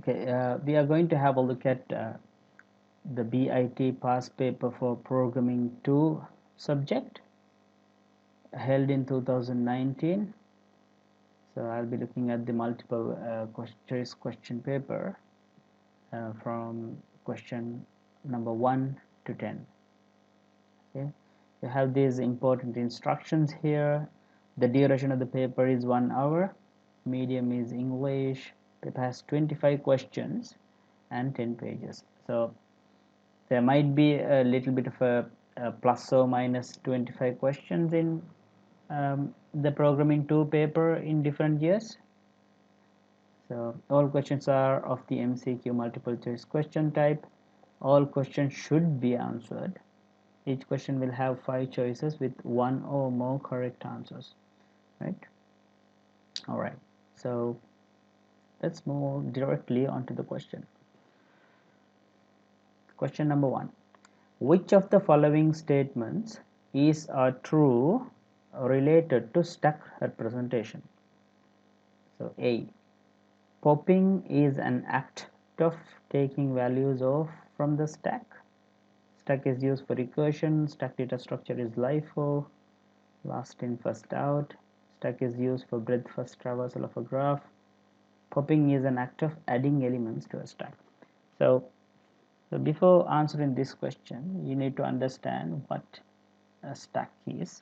Okay, we are going to have a look at the BIT past paper for Programming 2 subject held in 2019. So I'll be looking at the multiple choice question paper from question number 1 to 10. Okay, you have these important instructions here. The duration of the paper is 1 hour. Medium is English. Paper has 25 questions and 10 pages. So there might be a little bit of a plus or minus 25 questions in the Programming 2 paper in different years. So all questions are of the MCQ multiple choice question type. All questions should be answered. Each question will have 5 choices with 1 or more correct answers, right? All right, so let's move directly onto the question. Question number 1. Which of the following statements is true related to stack representation? So A. Popping is an act of taking values off from the stack. Stack is used for recursion. Stack data structure is LIFO, last in first out. Stack is used for breadth first traversal of a graph. Popping is an act of adding elements to a stack. So before answering this question, you need to understand what a stack is,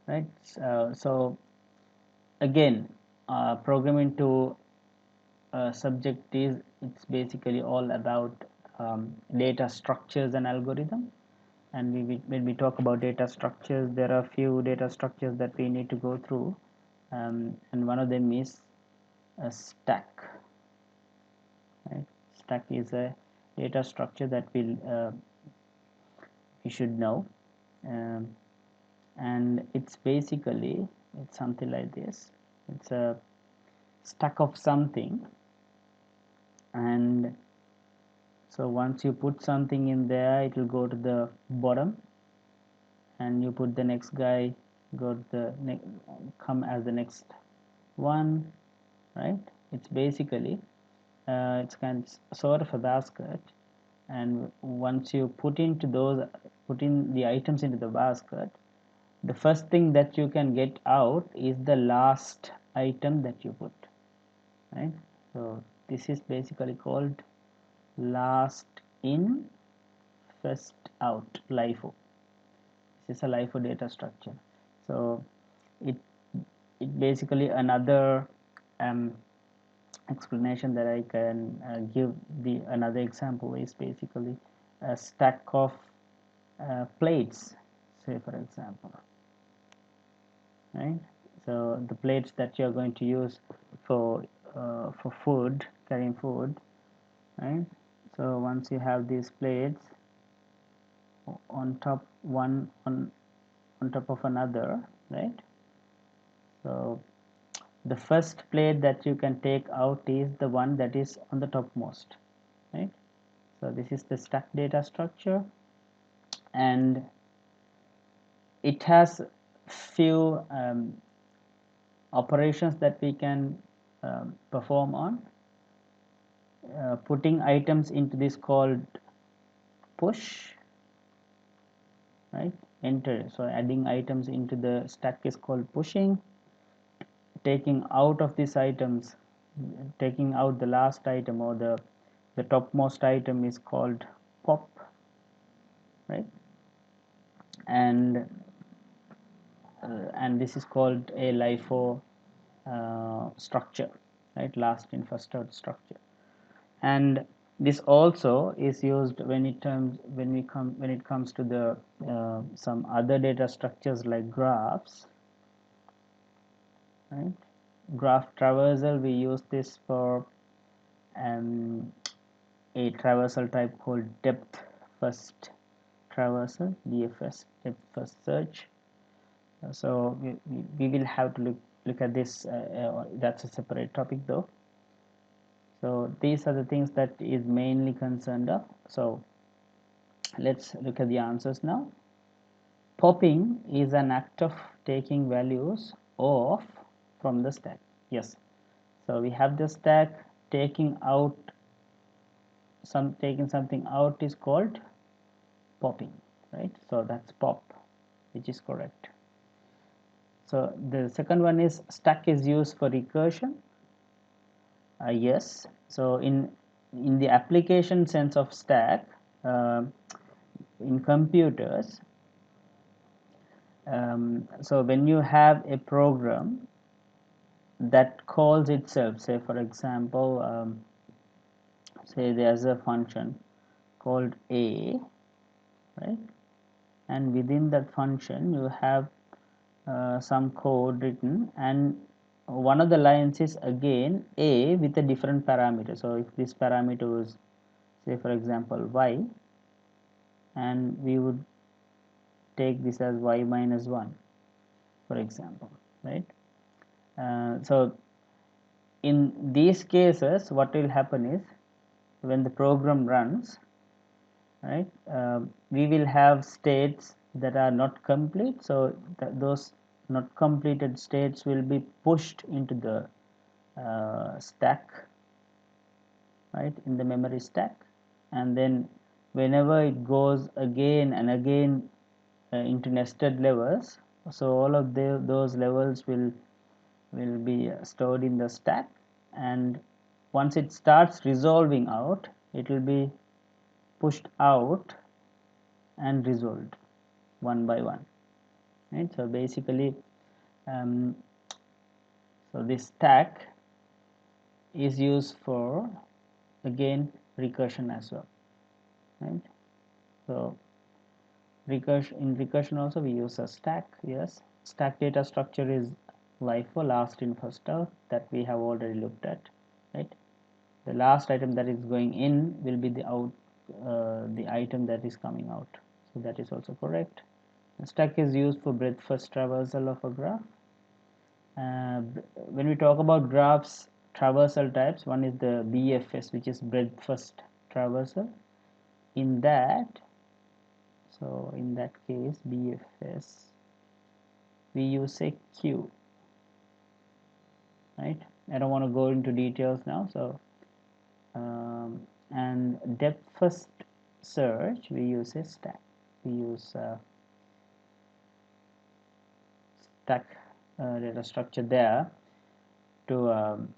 right? So again, Programming 2 subject it's basically all about data structures and algorithm. And when we talk about data structures, there are a few data structures that we need to go through, and one of them is a stack. Right? Stack is a data structure that we should know, and it's something like this. It's a stack of something, and so once you put something in there, it will go to the bottom, and you put the next guy, come as the next one, right? It's basically it's kind of sort of a basket, and once you put in the items into the basket, the first thing that you can get out is the last item that you put, right? So this is basically called last in first out, LIFO. This is a LIFO data structure. So it basically another explanation that I can give, another example is basically a stack of plates, say for example, right? So the plates that you're going to use for food, carrying food, right? So once you have these plates on top on top of another, right? So the first plate that you can take out is the one that is on the topmost, right? So this is the stack data structure, and it has few operations that we can perform on. Putting items into this called push, right? Enter. So adding items into the stack is called pushing. Taking out of these items, taking out the last item or the topmost item is called pop, right? And this is called a LIFO structure, right? Last in first out structure. And this also is used when it comes to the some other data structures like graphs, right? Graph traversal, we use this for a traversal type called depth first traversal, DFS, depth first search. So we will have to look at this. That's a separate topic though. So these are the things that is mainly concerned of. So let's look at the answers now. Popping is an act of taking values off from the stack. Yes. So we have the stack. Taking something out is called popping, right? So that's pop, which is correct. So the second one is stack is used for recursion. Yes. So in the application sense of stack, in computers, so when you have a program that calls itself, say for example, say there's a function called a, right? And within that function you have some code written, and one of the lines is again a with a different parameter. So if this parameter was, say for example, y, and we would take this as y minus 1, for example, right? So in these cases what will happen is, when the program runs, right, we will have states that are not complete. So those not completed states will be pushed into the stack, right, in the memory stack, and then whenever it goes again and again into nested levels, so all of those levels will be stored in the stack, and once it starts resolving out, it will be pushed out and resolved one by one, right? So basically, um, so this stack is used for, again, recursion as well, right? So in recursion also we use a stack. Yes, stack data structure is LIFO, last in first out, that we have already looked at, right? The last item that is going in will be the item that is coming out, so that is also correct. The stack is used for breadth first traversal of a graph. When we talk about graphs traversal types, one is the BFS, which is breadth first traversal. In that case, BFS, we use a queue, right? I don't want to go into details now. So and depth first search, we use a stack. We use stack data structure there to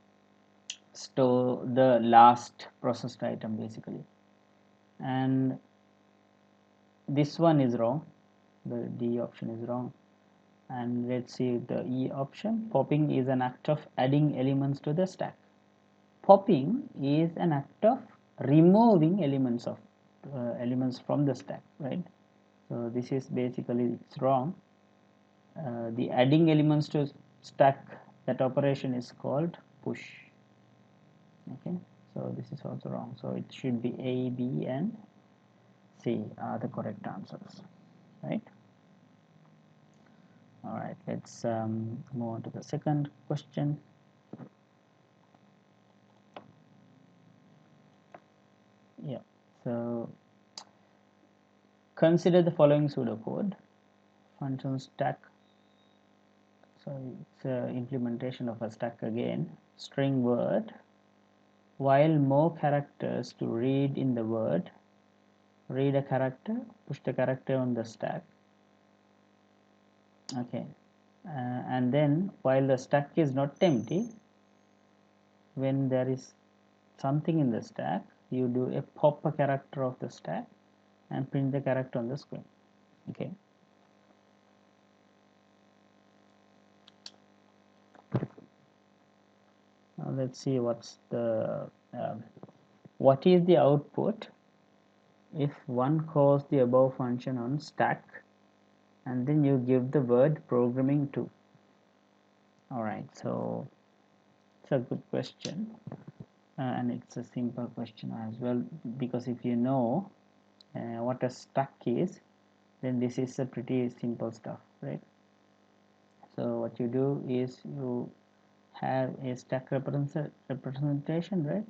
store the last processed item, basically. And this one is wrong, the D option is wrong. And let's see the E option. Popping is an act of adding elements to the stack. Popping is an act of removing elements from the stack, right? So this is basically, it's wrong. The adding elements to stack, that operation is called push. Okay, so this is also wrong. So it should be A, B, and C are the correct answers, right? All right, let's move on to the second question. Yeah, so consider the following pseudocode. Function stack. So it's an implementation of a stack again. String word. While more characters to read in the word, read a character, push the character on the stack. Okay, and then while the stack is not empty, when there is something in the stack, you do a pop a character of the stack and print the character on the screen. Okay, now let's see what is the output if one calls the above function on stack and then you give the word programming to. All right, so it's a good question, and it's a simple question as well, because if you know what a stack is, then this is a pretty simple stuff, right? So what you do is you have a stack representation, right?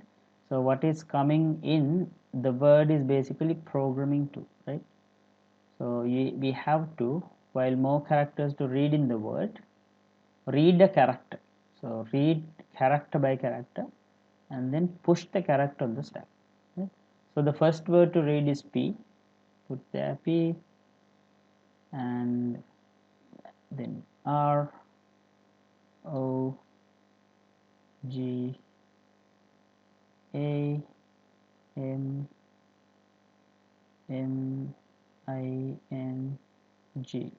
So what is coming in the word is basically programming to, right? So we have to, while more characters to read in the word, read a character. So read character by character and then push the character on the stack. Okay? So the first word to read is P. Put there P, and then R, O, G, A, M, M, I, N, G.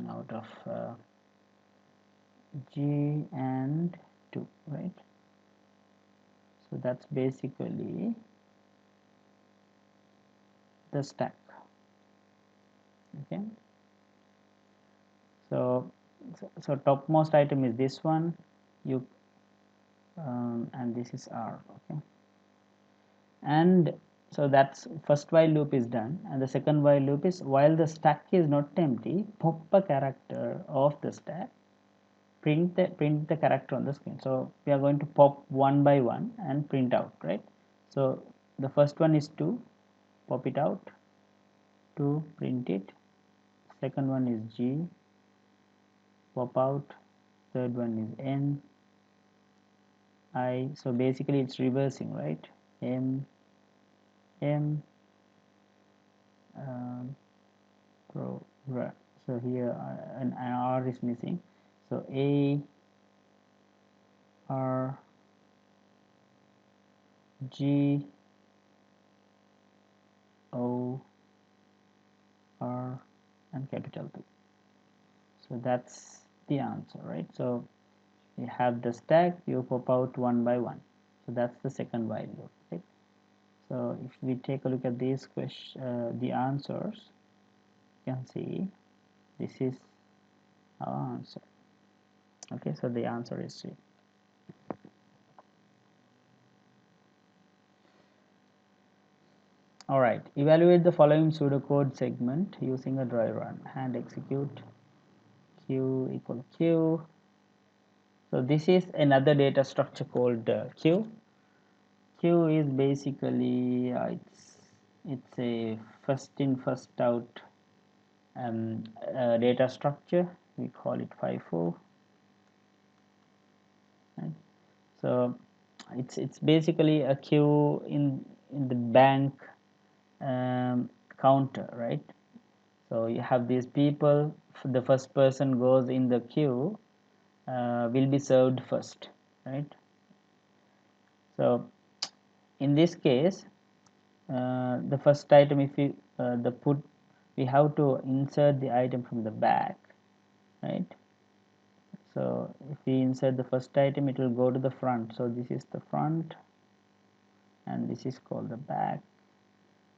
Out of G and 2, right? So that's basically the stack. Okay. So topmost item is this one, you and this is R. Okay. And so that's first while loop is done, and the second while loop is while the stack is not empty, pop a character of the stack, print the character on the screen. So we are going to pop one by one and print out, right? So the first one is 2, pop it out, 2, print it. Second one is G, pop out. Third one is N, I. So basically it's reversing, right? M, M, so here an R is missing, so A, R, G, O, R, and capital P. So that's the answer, right? So you have the stack, you pop out one by one. So that's the second while loop, right? So if we take a look at these the answers, you can see this is our answer. Okay, so the answer is C. Alright, evaluate the following pseudocode segment using a dry run. Hand execute Q equal Q. So this is another data structure called Q. Q is basically it's a first in first out data structure. We call it FIFO. Right? So it's basically a queue in the bank counter, right? So you have these people, the first person goes in the queue will be served first, right? So in this case the first item, if you we have to insert the item from the back, right? So if we insert the first item, it will go to the front. So this is the front and this is called the back.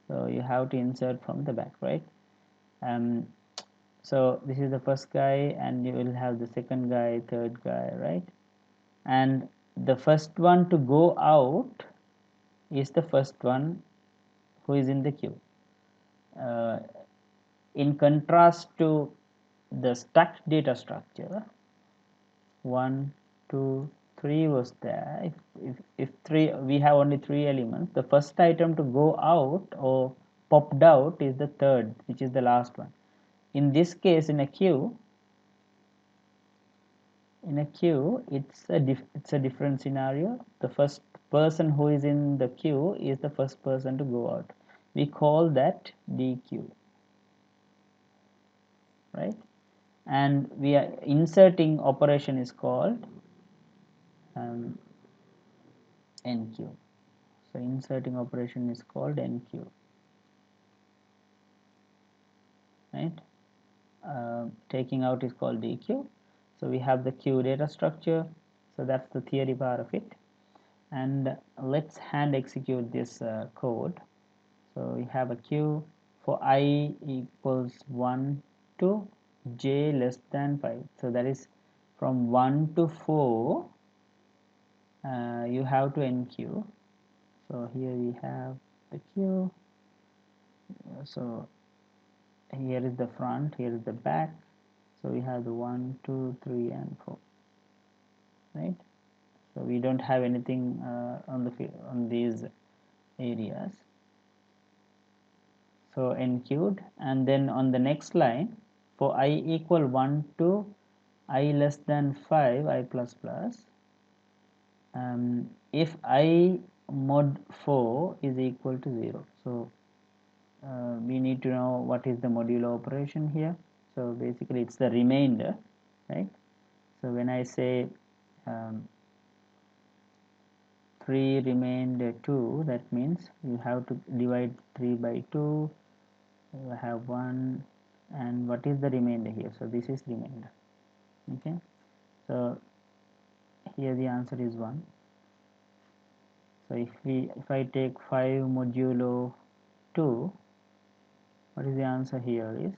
So you have to insert from the back, right? So this is the first guy and you will have the second guy, third guy, right? And the first one to go out is the first one who is in the queue. In contrast to the stacked data structure, 1, 2, 3 was there. If 3, we have only 3 elements, the first item to go out or popped out is the third, which is the last one. In this case, in a queue, it's a different scenario. The first person who is in the queue is the first person to go out. We call that DQ, right? And we are inserting operation is called NQ. So inserting operation is called NQ, right? Taking out is called DQ. So we have the queue data structure. So that's the theory part of it. And let's hand execute this code. So we have a queue for I equals 1 to j less than 5. So that is from 1 to 4 you have to NQ. So here we have the queue. So here is the front, here is the back. So we have the 1, 2, 3 and 4, right? So we don't have anything on these areas. So NQ'd, and then on the next line for I equal 1 to I less than 5 I plus plus, if I mod 4 is equal to 0. So we need to know what is the modulo operation here. So basically it's the remainder, right? So when I say 3 remainder 2, that means you have to divide 3 by 2, you have 1, and what is the remainder here? So this is remainder. Okay, so here the answer is 1. So if I take 5 modulo 2, what is the answer here is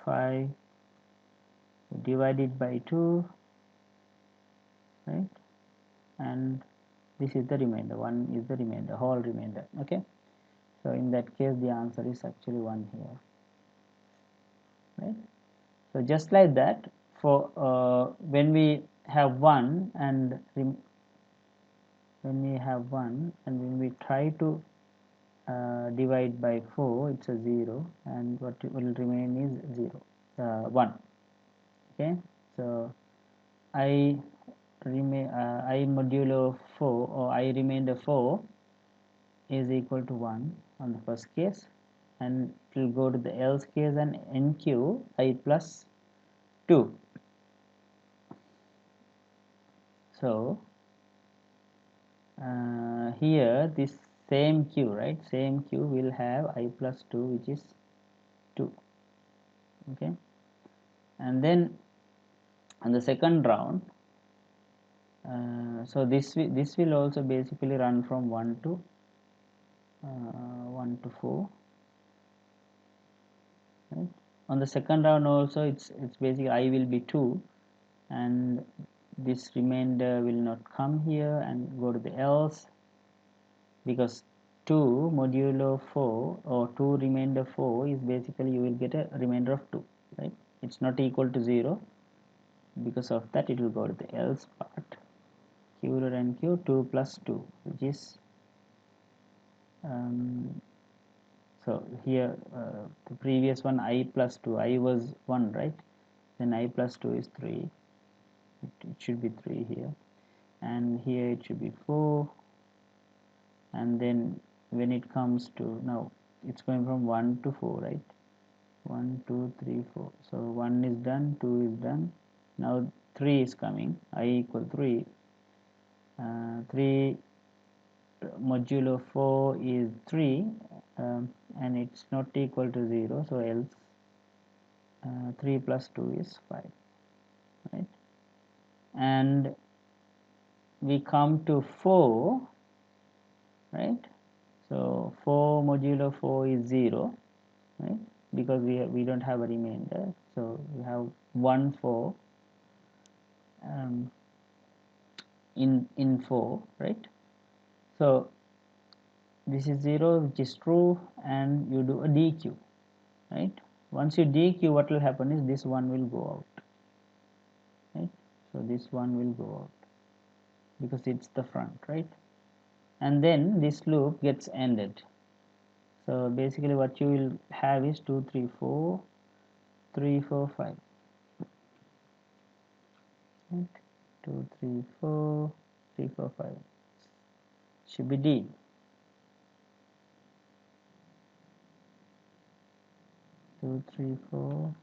5 divided by 2, right? And this is the remainder, 1 is the remainder, whole remainder. Okay, so in that case the answer is actually 1 here, right? So just like that, for when we have 1 and when we try to divide by 4, it's a 0, and what will remain is 0, 1. Okay, so I I modulo 4, or I remainder 4 is equal to 1 on the first case, and it will go to the else case and NQ I plus 2. So here this same q, right, same q will have I plus 2, which is 2. Okay, and then on the second round, so this will also basically run from 1 to 4, right? On the second round also it's basically I will be 2, and this remainder will not come here and go to the else, because 2 modulo 4 or 2 remainder 4 is basically you will get a remainder of 2, right? It's not equal to 0, because of that it will go to the else part, q dot and q 2 plus 2, which is so here the previous one I plus 2, I was 1, right? Then I plus 2 is 3, it should be 3 here, and here it should be 4, and then when it comes to now it's going from 1 to 4, right? 1 2 3 4, so 1 is done, 2 is done, now 3 is coming, I equal 3, 3 modulo 4 is 3, and it's not equal to 0, so else 3 plus 2 is 5, right? And we come to 4, right? So 4 modulo 4 is 0, right? Because we don't have a remainder, so we have 1 4 in 4, right? So this is 0, which is true, and you do a DQ, right? Once you DQ, what will happen is this one will go out, right? So this one will go out because it's the front, right? And then this loop gets ended. So basically what you will have is 2 3 4 3 4 5, right? 2 3 4 3 4 5 should be D. 2 3 4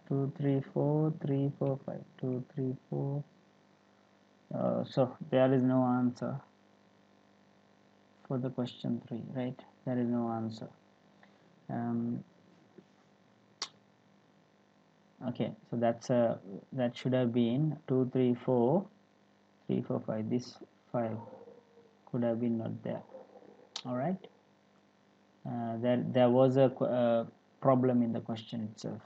2 3 4 3 4 5 2 3 4. So there is no answer for the question 3, right? There is no answer. Okay, so that should have been 2 3 4 3 4 5. This 5 could have been not there. All right, there was a problem in the question itself.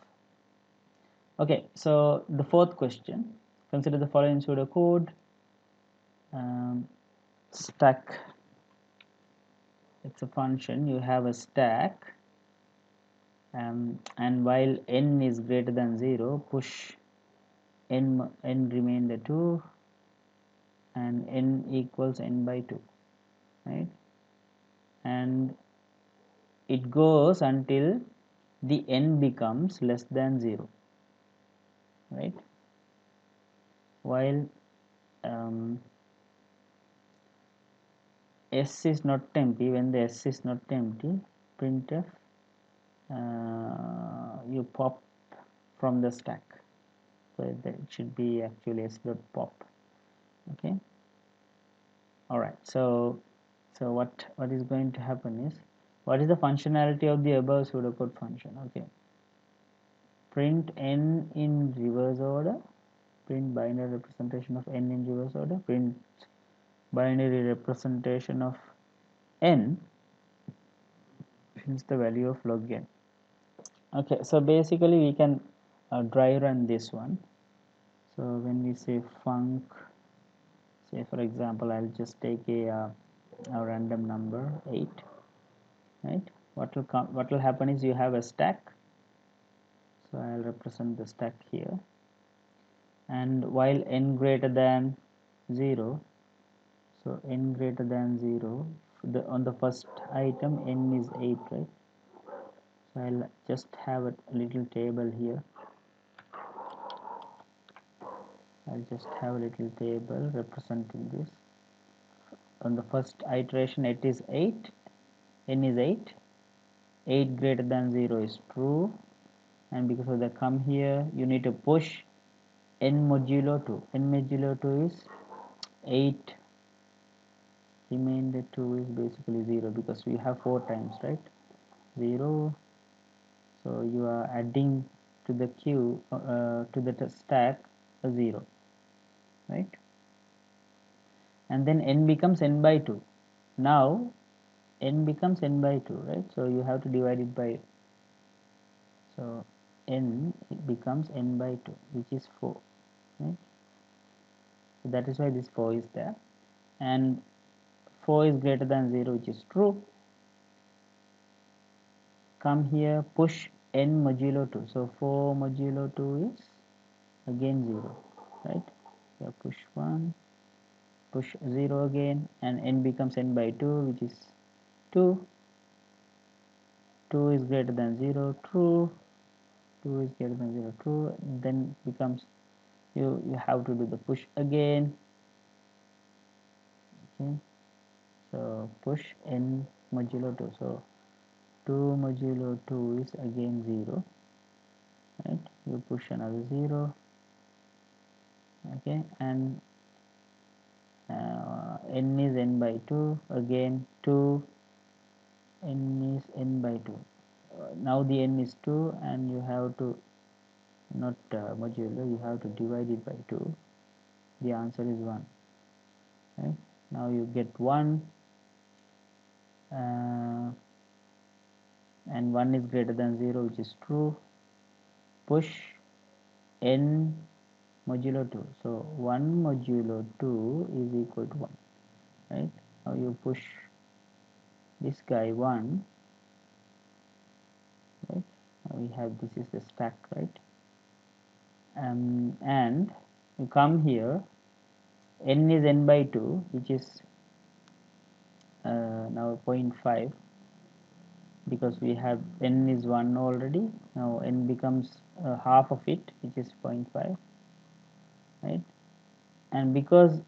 Okay, so the fourth question, consider the following pseudocode. Stack, it's a function, you have a stack, and while n is greater than 0, push n remainder 2 and n equals n by 2, right? And it goes until the n becomes less than 0, right? While s is not empty, when the s is not empty, printf you pop from the stack, so it should be actually s dot pop. Okay, all right. So what is going to happen is, what is the functionality of the above pseudocode function? Okay, print n in reverse order, print binary representation of n in reverse order, print binary representation of n prints the value of log n. Okay, so basically we can dry run this one. So when we say func, say for example, I'll just take a random number 8, right? What will happen is, you have a stack, so I'll represent the stack here, and while n greater than 0, so n greater than 0, on the first item n is 8, right? So I'll just have a little table here. I'll just have a little table representing this. On the first iteration it is 8, n is 8, 8 greater than 0 is true, and because of that, come here, you need to push n modulo 2. N modulo 2 is 8, remainder 2 is basically 0, because we have 4 times, right? 0, so you are adding to the queue, to the stack, a 0, right? And then n becomes n by 2. Now n becomes n by 2, right? So you have to divide it by, so n becomes n by 2, which is 4, right? So that is why this 4 is there, and 4 is greater than 0, which is true. Come here, push n modulo 2, so 4 modulo 2 is again 0, right? So push 1, push 0 again, and n becomes n by 2, which is 2. 2 is greater than 0, true. 2 is greater than 0, true. Then becomes, you have to do the push again. Okay, so push n modulo 2, so 2 modulo 2 is again 0, right? You push another 0, okay, and n is n by 2, again 2, n is n by 2. Now the n is 2, and you have to, not modulo, you have to divide it by 2. The answer is 1, right? Now you get 1, and 1 is greater than 0, which is true. Push n modulo 2, so 1 modulo 2 is equal to 1, right? Now you push this guy 1, right? Now we have, this is the stack, right? And you come here, n is n by 2, which is now 0.5, because we have n is 1 already. Now n becomes half of it, which is 0.5, right? And because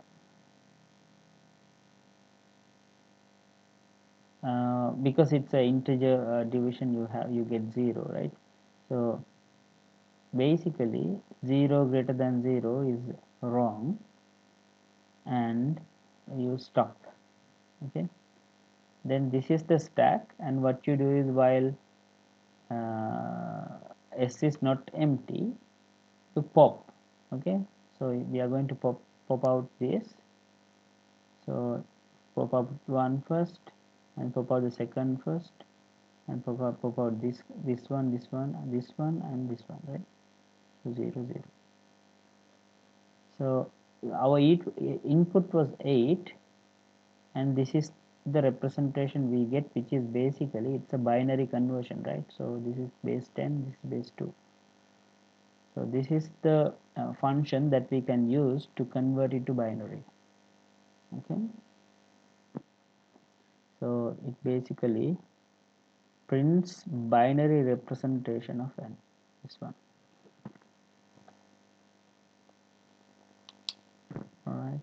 it's an integer division, you get 0, right? So basically 0 greater than 0 is wrong, and you stop. Okay, then this is the stack, and what you do is, while s is not empty, you pop. Okay, so we are going to pop out this, so pop out 1 first, and pop out the second first, and pop out this one, this one, this one, and this one, right? So 0, 0. So our input was 8, and this is the representation we get, which is basically, it's a binary conversion, right? So this is base 10, this is base 2. So this is the function that we can use to convert it to binary. Okay, so it basically prints binary representation of n. This one. All right.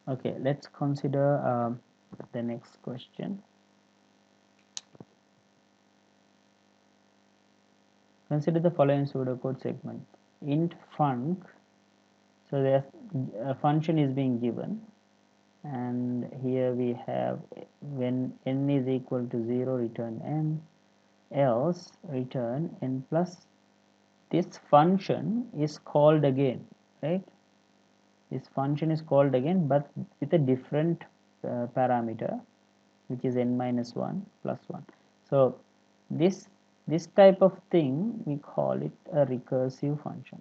Okay, let's consider the next question. Consider the following pseudocode segment. Int func, so there's a function is being given, and here we have when n is equal to 0 return n, else return n plus. This function is called again, right? This function is called again, but with a different parameter, which is n minus 1 plus 1. So this type of thing we call it a recursive function.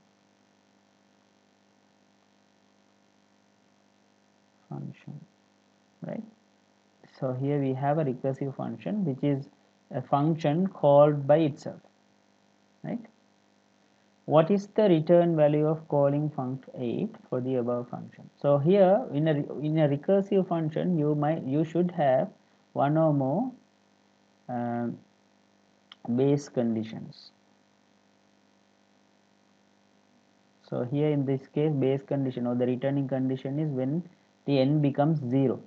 Right? So here we have a recursive function, which is a function called by itself, right? What is the return value of calling func8 for the above function? So here in a recursive function, you should have one or more base conditions. So here in this case, base condition or the returning condition is when the n becomes 0.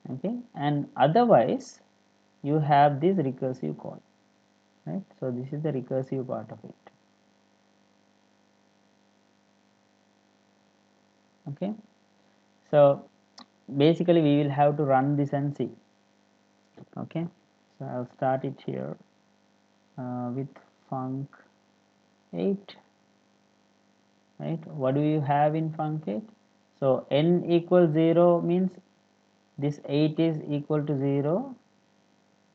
Okay, and otherwise you have this recursive call, right? So this is the recursive part of it. Okay, so basically we will have to run this and see. Okay, so I'll start it here with func8, right? What do you have in func8? So n equals 0 means this 8 is equal to 0.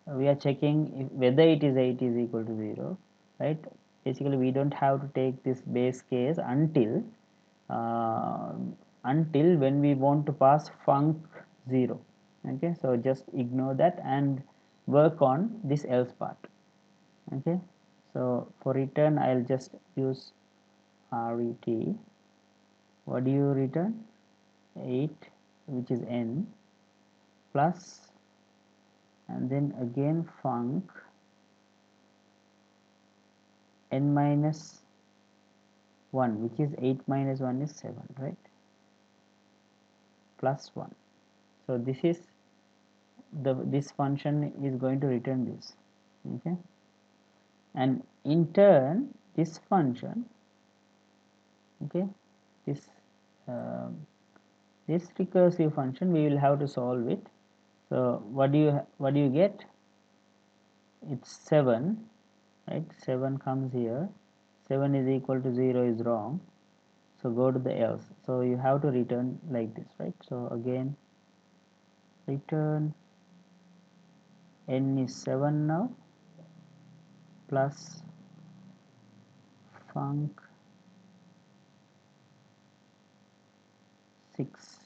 We are checking whether it is 8 is equal to 0, right? Basically we don't have to take this base case until when we want to pass func0. Okay, so just ignore that and work on this else part. Okay, so for return I'll just use ret. What do you return? 8, which is n, plus, and then again func n minus 1, which is 8 minus 1 is 7, right? Plus 1. So this function is going to return this. Okay, and in turn this function, okay, this this recursive function we will have to solve it. So what do you get? It's 7, right? 7 comes here. 7 is equal to 0 is wrong, so go to the else. So you have to return like this, right? So again return n is 7 now, plus func 6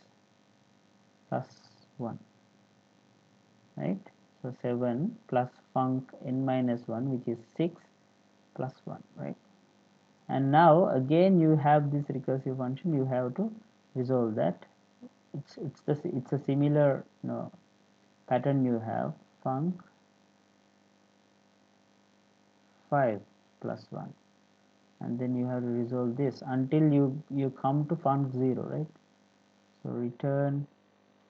plus 1, right? So 7 plus func n minus 1, which is 6 plus 1, right? And now again you have this recursive function, you have to resolve that. It's a similar pattern. You have func 5 plus 1, and then you have to resolve this until you come to func0, right? So return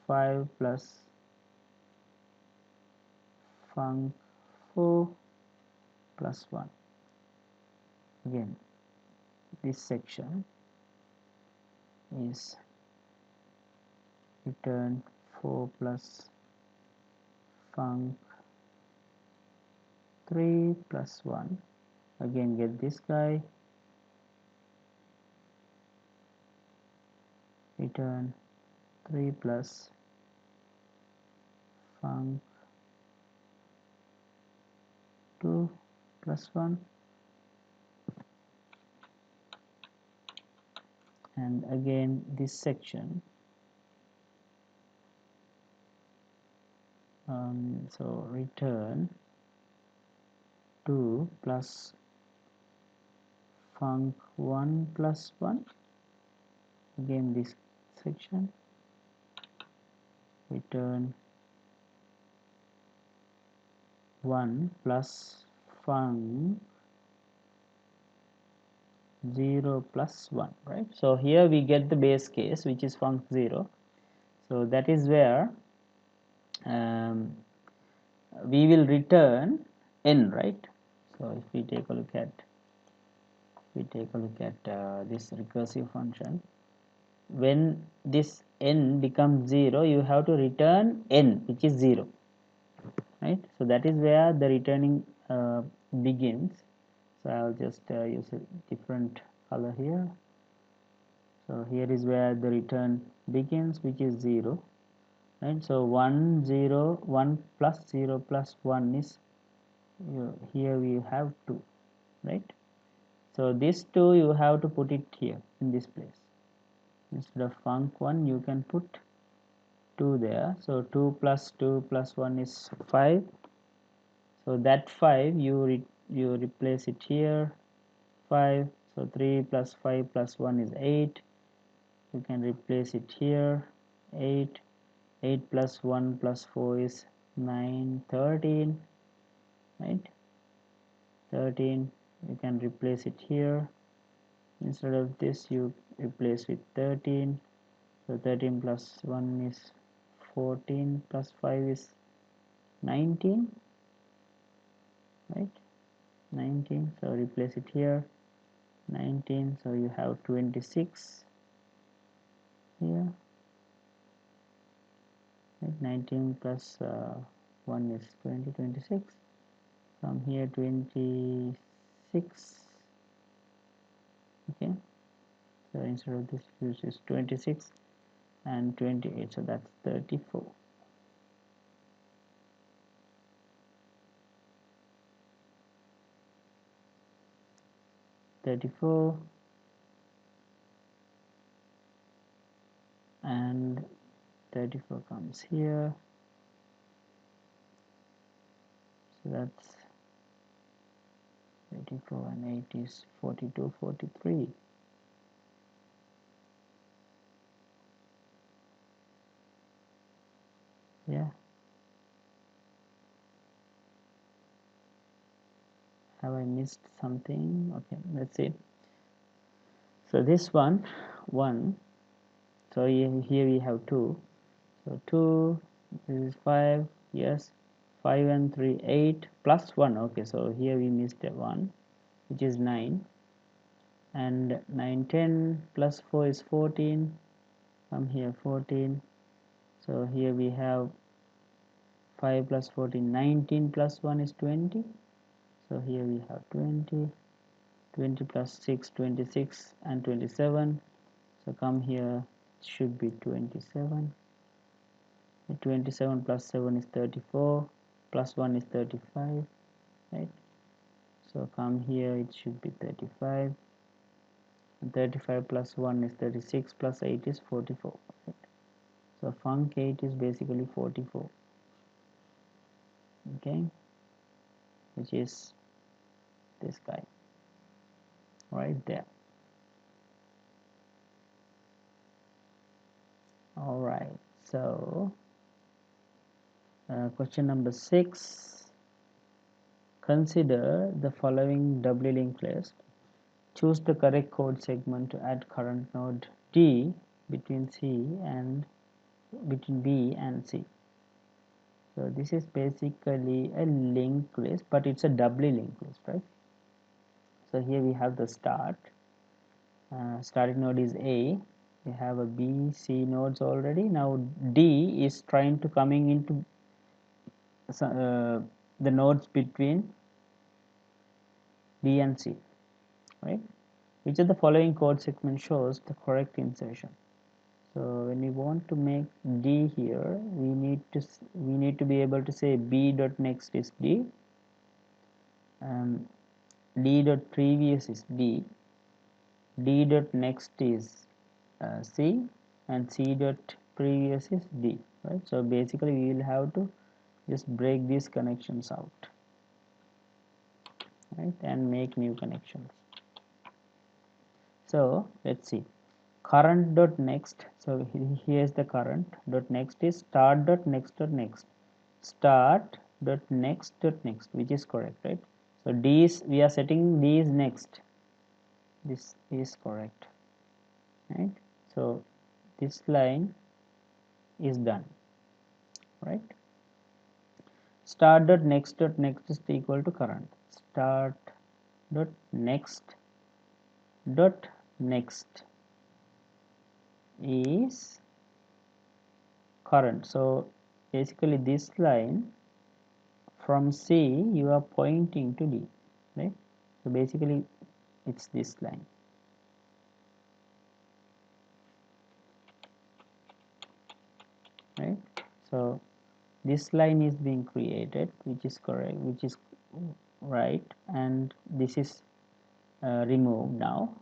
5 plus func4 plus 1. Again this section is return 4 plus func3 plus 1. Again get this guy, return 3 plus func2 plus 1, and again this section. So return 2 plus func1 plus 1, again this section, return 1 plus func 0 plus 1, right? So here we get the base case, which is func 0. So that is where we will return n, right? So if we take a look at this recursive function, when this n becomes 0, you have to return n, which is 0, right? So that is where the returning begins. So I'll just use a different color here. So here is where the return begins, which is 0, right? So 1 0 1 plus 0 plus 1 is here we have 2, right? So this 2 you have to put it here in this place. Instead of func 1 you can put 2 there. So 2 plus 2 plus 1 is 5. So that 5 you replace it here, 5. So 3 plus 5 plus 1 is 8. You can replace it here, 8. 8 plus 1 plus 4 is 9, 13, right? 13, you can replace it here. Instead of this you replace with 13. So 13 plus 1 is 14 plus 5 is 19, right? 19, so replace it here, 19. So you have 26 here, right? 19 plus 1 is 20, 26. From here 26, okay? So instead of this this is 26 and 28, so that's 34. And 34 comes here, so that's 34 and 8 is 42, 43. Yeah, have I missed something? Okay, let's see. So this one, so here we have 2. So 2, this is 5, yes, 5 and 3, 8 plus 1. Okay, so here we missed a 1, which is 9. And 9, 10 plus 4 is 14. From here 14. So here we have 5 plus 14, 19 plus 1 is 20. So here we have 20. 20 plus 6, 26, and 27. So come here, it should be 27. 27 plus 7 is 34. Plus 1 is 35. Right? So come here, it should be 35. And 35 plus 1 is 36. Plus 8 is 44. Right? So func 8 is basically 44. Okay, which is this guy right there. All right, so question number 6. Consider the following doubly linked list. Choose the correct code segment to add current node D between B and C. So this is basically a linked list, but it's a doubly linked list, right? So here we have the starting node is A. We have a B, C nodes already. Now D is trying to coming into the nodes between B and C, right? Which of the following code segment shows the correct insertion? So when we want to make D here, we need to be able to say B dot next is D, D dot previous is B, D dot next is C, and C dot previous is D, right? So basically we will have to just break these connections out, right, and make new connections. So let's see. current dot next. So here's the current dot next is start dot next dot next, start dot next dot next, which is correct, right? So d is, we are setting d is next, this is correct, right? So this line is done, right? Start dot next is equal to current, start dot next is current. So basically this line from C you are pointing to D, right? So basically it's this line, right? So this line is being created, which is correct, which is right, and this is removed now.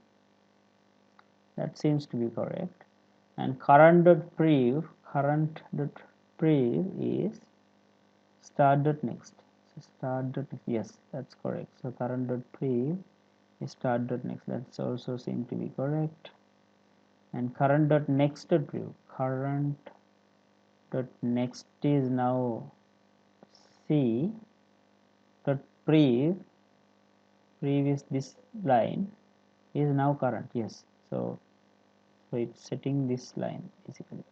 That seems to be correct. And current.prev is start.next. So start.next, yes, that's correct. So current.prev is start.next. That's also seems to be correct. And current.next.prev, current.next is now C dot prev is this line is now current, yes. So it's setting this line basically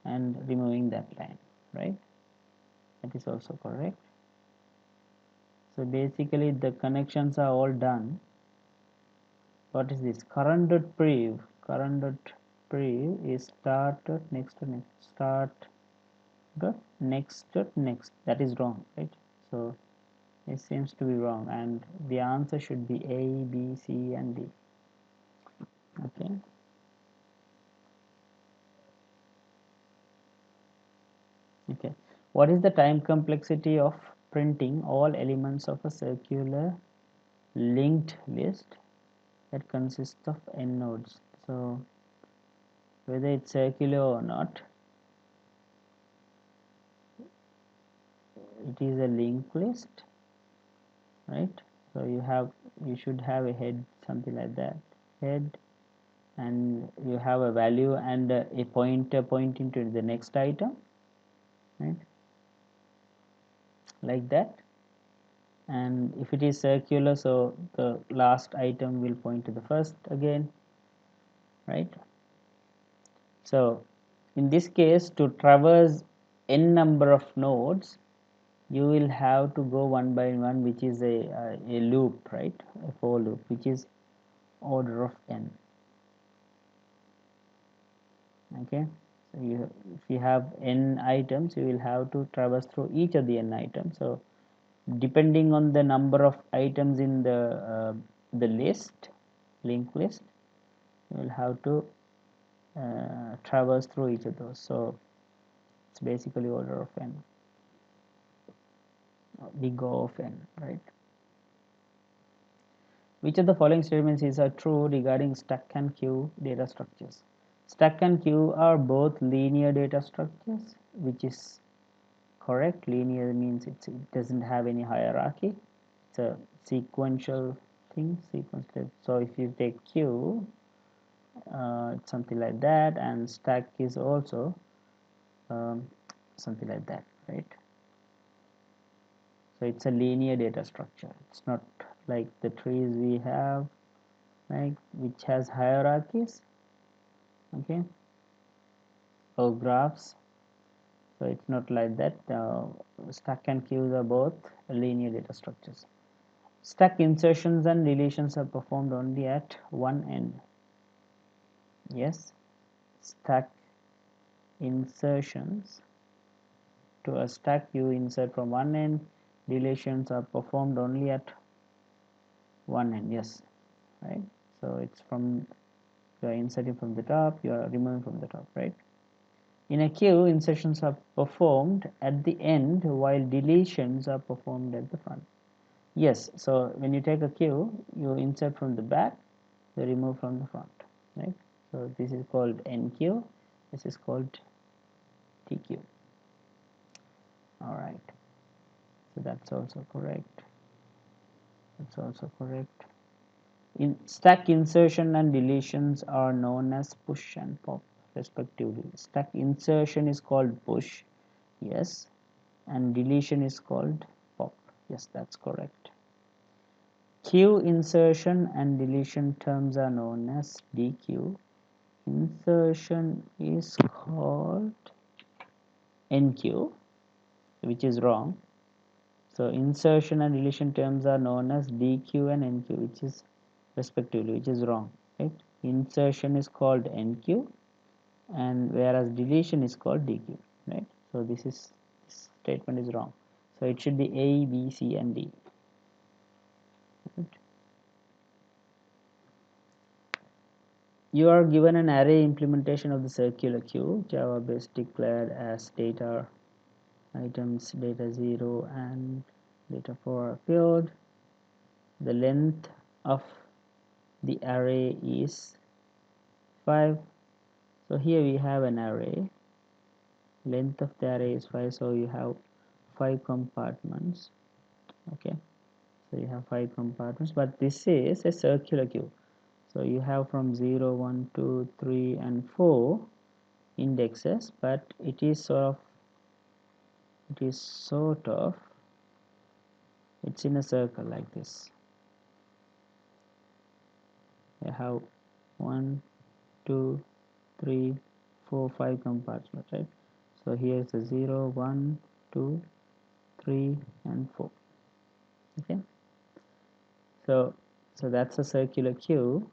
and removing that line, right? That is also correct. So basically the connections are all done. What is this? Current.prev is start dot next dot next, start dot next dot next. That is wrong, right? So it seems to be wrong, and the answer should be A, B, C, and D. Okay. Okay. What is the time complexity of printing all elements of a circular linked list that consists of n nodes? So whether it's circular or not, it is a linked list, right? So you should have a head, something like that, head, and you have a value and a pointer pointing to the next item, right? Like that. And if it is circular, so the last item will point to the first again, right? So in this case, to traverse n number of nodes, you will have to go one by one, which is a loop, right? A for loop, which is order of n. Okay, so if you have n items, you will have to traverse through each of the n items. So depending on the number of items in the list, linked list, you will have to traverse through each of those. So it's basically order of n, big O of n, right? Which of the following statements is true regarding stack and queue data structures? Stack and queue are both linear data structures, which is correct. Linear means it doesn't have any hierarchy. It's a sequential thing, sequential. So if you take queue, it's something like that, and stack is also something like that, right? So it's a linear data structure. It's not like the trees we have, right, which has hierarchies, okay, or graphs. So it's not like that. Stack and queues are both linear data structures. Stack insertions and deletions are performed only at one end. Yes, stack insertions, to a stack you insert from one end, deletions are performed only at one end. Yes, right? So it's from, you are inserting from the top, you are removing from the top, right? In a queue, insertions are performed at the end while deletions are performed at the front. Yes, so when you take a queue, you insert from the back, you remove from the front, right? So this is called NQ, this is called TQ. All right, so that's also correct. That's also correct. Stack insertion and deletions are known as push and pop respectively. Stack insertion is called push, yes, and deletion is called pop. Yes, that's correct. Queue insertion and deletion terms are known as DQ. Insertion is called NQ, which is wrong. So insertion and deletion terms are known as DQ and NQ, which is respectively, which is wrong, right? Insertion is called NQ, and whereas deletion is called DQ, right? So this statement is wrong. So it should be A, B, C, and D. Right? You are given an array implementation of the circular queue. Java base declared as data items data 0 and data 4 are filled. The length of the array is 5. So here we have an array. Length of the array is 5, so you have 5 compartments. Okay, so you have 5 compartments, but this is a circular queue. So you have from 0, 1, 2, 3, and 4 indexes, but it is sort of it's in a circle like this. You have 1, 2, 3, 4, 5 compartments, right? So here is a 0, 1, 2, 3, and 4. Okay, so that's a circular queue.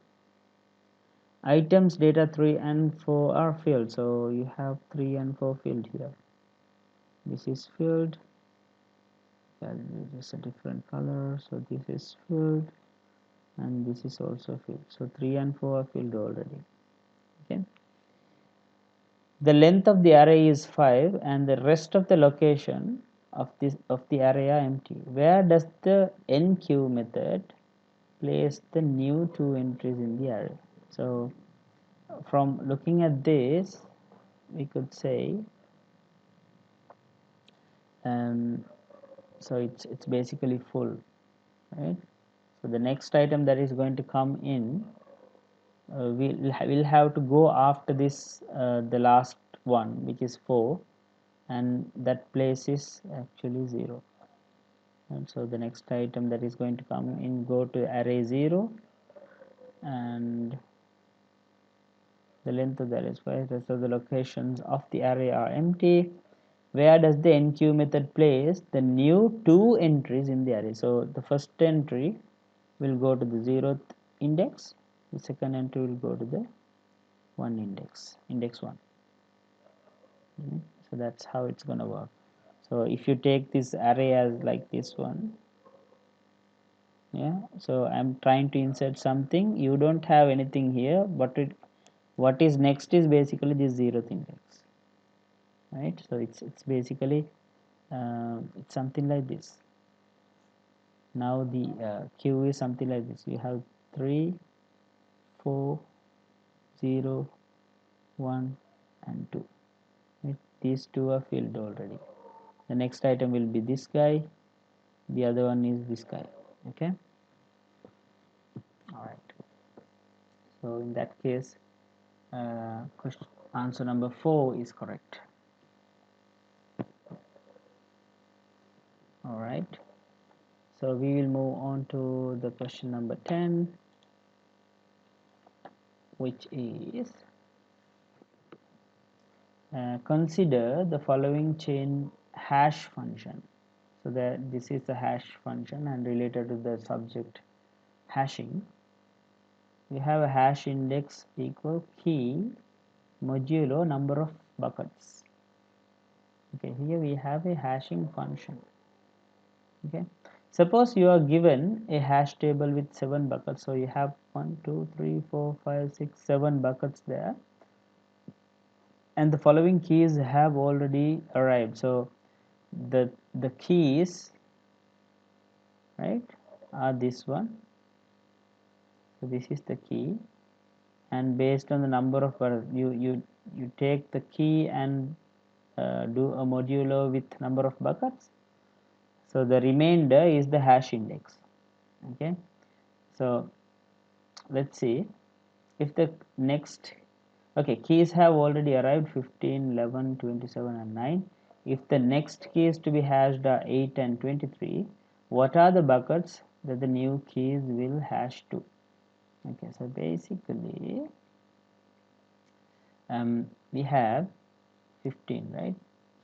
Items data 3 and 4 are filled, so you have 3 and 4 filled here. This is filled, and this is a different color, so this is filled, and this is also filled. So 3 and 4 are filled already. Okay, the length of the array is 5, and the rest of the location of the array are empty. Where does the NQ method place the new 2 entries in the array? So from looking at this, we could say so it's basically full, right? So the next item that is going to come in, we'll have to go after this, the last one, which is 4, and that place is actually 0. And so the next item that is going to come in, go to array 0, and the length of the array is 5. Rest of the locations of the array are empty. Where does the NQ method place the new 2 entries in the array? So the first entry will go to the 0th index, the second entry will go to the 1 index 1. So that's how it's going to work. So if you take this array as like this one, yeah, so I'm trying to insert something, you don't have anything here, but what is next is basically this 0th index, right? So it's basically it's something like this. Now the queue is something like this. You have 3, 4, 0, 1, and 2. Right? These 2 are filled already. The next item will be this guy, the other one is this guy. Okay, all right. So in that case, question answer number 4 is correct. All right, so we will move on to the question number 10, which is consider the following chain hash function. So that this is the hash function and related to the subject hashing. We have a hash index equal key modulo number of buckets. Okay, here we have a hashing function. Okay, suppose you are given a hash table with 7 buckets, so you have 1, 2, 3, 4, 5, 6, 7 buckets there, and the following keys have already arrived. So the keys, right, are this one. So this is the key, and based on the number of you take the key and do a modulo with number of buckets. So the remainder is the hash index. Okay, so let's see if the next, okay, keys have already arrived 15, 11, 27 and 9. If the next key is to be hashed are 8 and 23, what are the buckets that the new keys will hash to? Okay, so basically we have 15, right?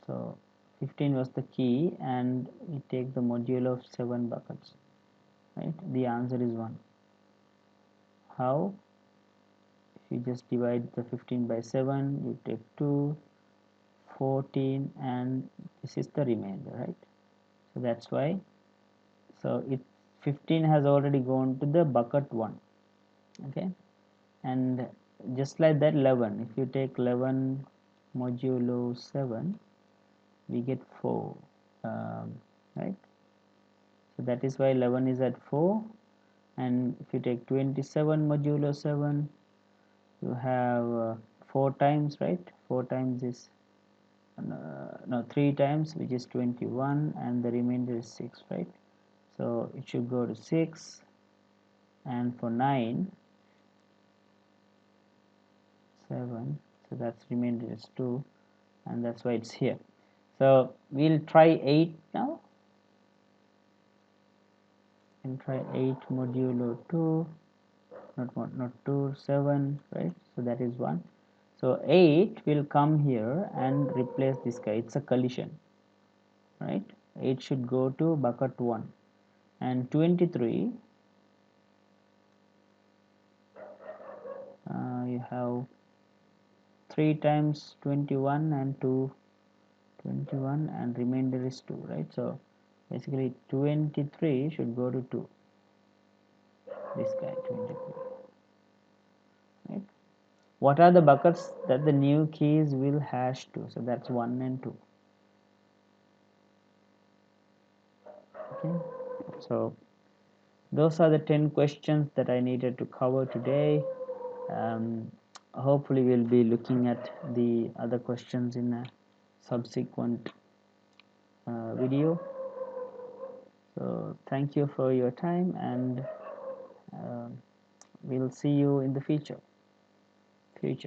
So 15 was the key and we take the modulo of 7 buckets, right? The answer is 1. How? If you just divide the 15 by 7, you take 2, 14, and this is the remainder, right? So that's why, so it 15 has already gone to the bucket 1, okay? And just like that 11, if you take 11 modulo 7, we get 4, right? So that is why 11 is at 4. And if you take 27 modulo 7, you have 4 times, right? 4 times is no, 3 times, which is 21, and the remainder is 6, right? So it should go to 6, and for 9, 7, so that's remainder is 2, and that's why it's here. So we'll try 8 now. We'll try 8 modulo 2, not 2, 7, right? So that is 1. So 8 will come here and replace this guy. It's a collision, right? 8 should go to bucket 1, and 23, you have 3 times 21 and 2, 21, and remainder is 2, right? So basically 23 should go to 2, this guy 23, right? What are the buckets that the new keys will hash to? So that's 1 and 2, okay? So those are the 10 questions that I needed to cover today. Hopefully we'll be looking at the other questions in a subsequent video. So thank you for your time, and we'll see you in the future. Okay?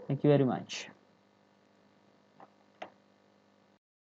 Thank you very much.